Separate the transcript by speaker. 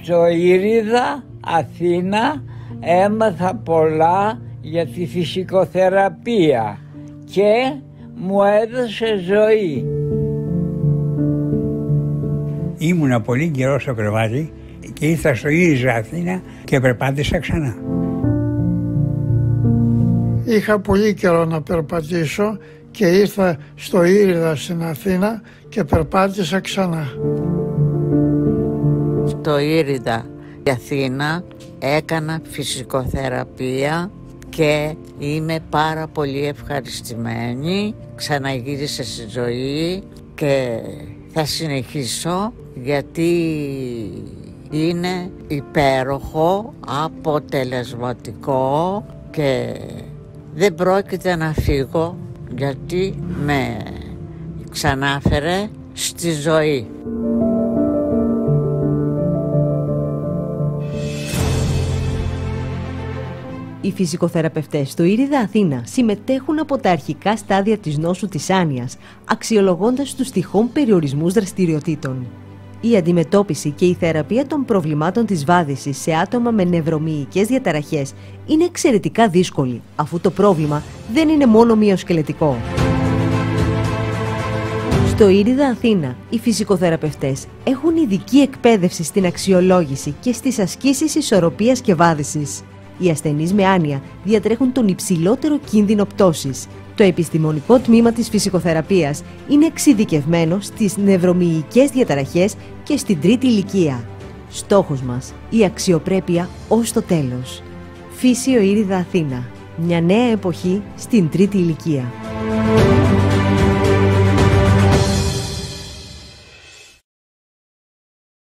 Speaker 1: Στο Ήριδα, Αθήνα, έμαθα πολλά για τη φυσικοθεραπεία και μου έδωσε ζωή.
Speaker 2: Ήμουνα πολύ καιρό στο κρεβάτι και ήρθα στο Ήριδα Αθήνα και περπάτησα ξανά.
Speaker 3: Είχα πολύ καιρό να περπατήσω και ήρθα στο Ήριδα στην Αθήνα και περπάτησα ξανά.
Speaker 4: Στο Ήριδα η Αθήνα έκανα φυσικοθεραπεία και είμαι πάρα πολύ ευχαριστημένη. Ξαναγύρισα στη ζωή και θα συνεχίσω γιατί είναι υπέροχο, αποτελεσματικό και δεν πρόκειται να φύγω γιατί με ξανάφερε στη ζωή.
Speaker 5: Οι φυσικοθεραπευτές στο Ήριδα Αθήνα συμμετέχουν από τα αρχικά στάδια της νόσου της άνοιας, αξιολογώντας τους τυχόν περιορισμούς δραστηριοτήτων. Η αντιμετώπιση και η θεραπεία των προβλημάτων της βάδισης σε άτομα με νευρομυϊκές διαταραχές είναι εξαιρετικά δύσκολη, αφού το πρόβλημα δεν είναι μόνο μυοσκελετικό. Στο Ήριδα Αθήνα, οι φυσικοθεραπευτές έχουν ειδική εκπαίδευση στην αξιολόγηση και στις ασκήσεις ισορροπίας και βάδισης. Οι ασθενείς με άνοια διατρέχουν τον υψηλότερο κίνδυνο πτώσης. Το επιστημονικό τμήμα της φυσικοθεραπείας είναι εξειδικευμένο στις νευρομυϊκές διαταραχές και στην τρίτη ηλικία. Στόχος μας, η αξιοπρέπεια ως το τέλος. Φύσιο Ήριδα Αθήνα. Μια νέα εποχή στην τρίτη ηλικία.